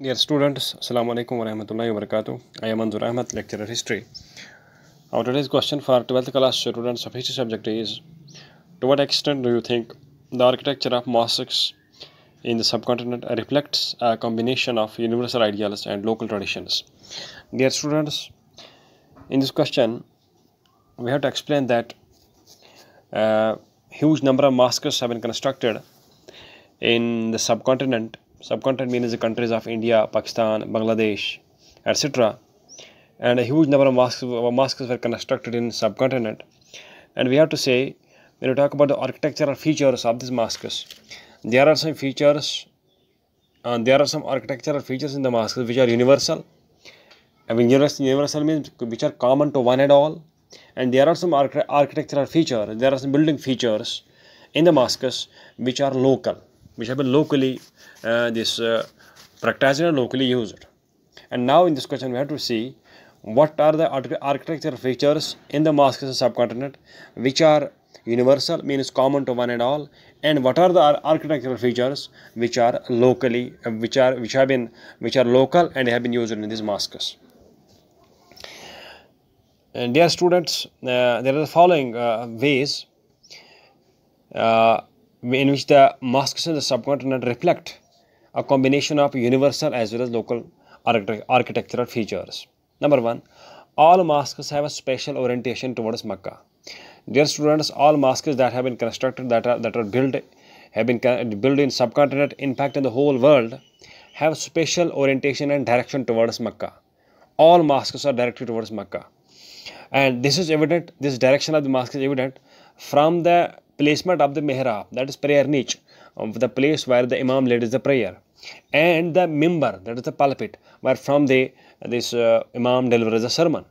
Dear students, Assalamu alaikum wa rahmatullahi wa barakatuh. I am Anzur Ahmad, lecturer history. Our today's question for 12th class students of history subject is: to what extent do you think the architecture of mosques in the subcontinent reflects a combination of universal ideals and local traditions? Dear students, in this question, we have to explain that a huge number of mosques have been constructed in the subcontinent. Subcontinent means the countries of India, Pakistan, Bangladesh, etc. And a huge number of mosques were constructed in subcontinent. And we have to say, when we talk about the architectural features of these mosques, there are some features, there are some architectural features in the mosques which are universal. I mean, universal means which are common to one and all. And there are some architectural features, there are some building features in the mosques which are local, which have been locally practiced and locally used. And now in this question we have to see what are the architectural features in the mosques in the subcontinent which are universal, means common to one and all, and what are the architectural features which are locally which are local and have been used in these mosques. And dear students, there are the following ways in which the mosques in the subcontinent reflect a combination of universal as well as local architectural features. Number one, all mosques have a special orientation towards Mecca. Dear students, all mosques that have been constructed, that are built, have been built in subcontinent, in fact in the whole world, have special orientation and direction towards Mecca. All mosques are directed towards Mecca. And this is evident, this direction of the mosque is evident from the placement of the mihrab, that is prayer niche, the place where the imam leads the prayer, and the mimbar, that is the pulpit, where from this imam delivers the sermon.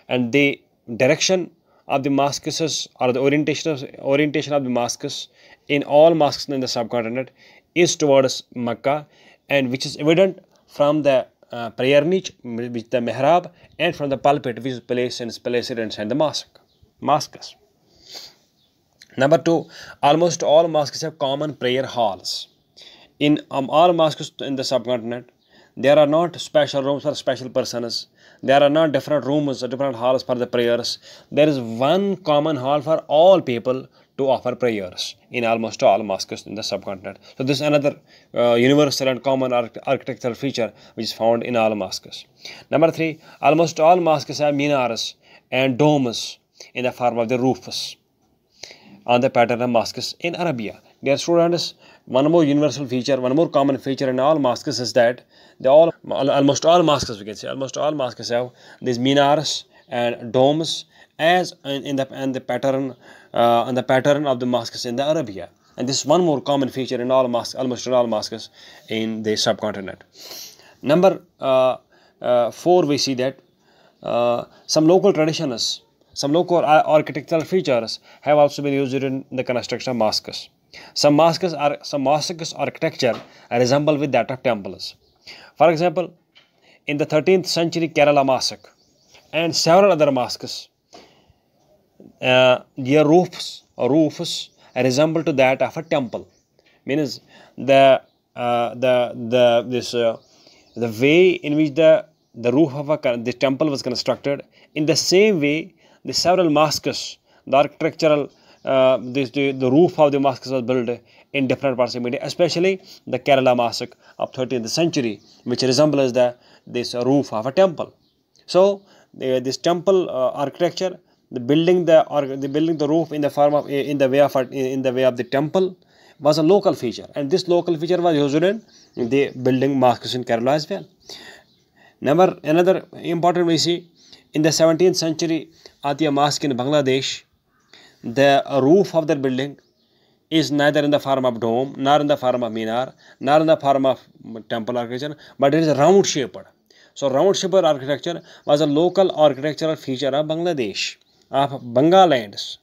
And the direction of the mosques, or the orientation of the mosques in all mosques in the subcontinent is towards Mecca, and which is evident from the prayer niche, which the mihrab, and from the pulpit, which is placed inside the mosques. Number two, almost all mosques have common prayer halls. In all mosques in the subcontinent, there are not special rooms for special persons. There are not different rooms or different halls for the prayers. There is one common hall for all people to offer prayers in almost all mosques in the subcontinent. So this is another universal and common architectural feature which is found in all mosques. Number three, almost all mosques have minarets and domes in the form of the roofs on the pattern of mosques in Arabia. Dear students, one more universal feature, one more common feature in all mosques is that almost all mosques, we can say, almost all mosques have these minarets and domes as in the pattern of the mosques in the Arabia. And this is one more common feature in all mosques, almost in all mosques in the subcontinent. Number four, we see that some local traditions, some local architectural features have also been used in the construction of mosques. Some mosques architecture resemble with that of temples. For example, in the 13th century Kerala mosque and several other mosques, their roofs resemble to that of a temple. Means the way in which the roof of the temple was constructed, in the same way the several mosques, the architectural the roof of the mosques was built in different parts of India, especially the Kerala mosque of 13th century, which resembles this roof of a temple. So this temple architecture, the building the roof in the way of the temple was a local feature, and this local feature was used in the building mosques in Kerala as well. Another important we see, in the 17th century Atia Mosque in Bangladesh, the roof of the building is neither in the form of dome, nor in the form of minar, nor in the form of temple architecture, but it is round shaped. So round shaped architecture was a local architectural feature of Bangladesh, of Bangla lands,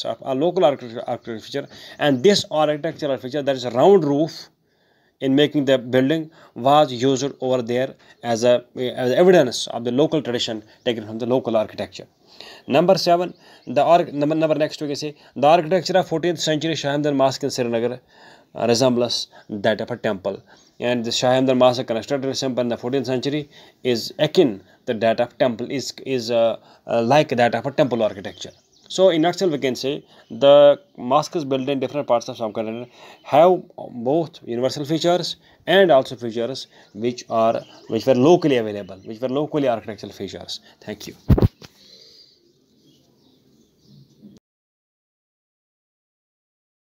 of a local architectural feature. And this architectural feature, that is a round roof in making the building, was used over there as evidence of the local tradition taken from the local architecture. Number seven, next we can say the architecture of 14th century Shah Hamdan Mosque in Srinagar resembles that of a temple. and the Shah Hamdan Mosque constructed in the 14th century is akin the that of temple is like that of a temple architecture. So in nutshell, we can say the mosques built in different parts of subcontinent have both universal features and also features which were locally available, which were locally architectural features. Thank you.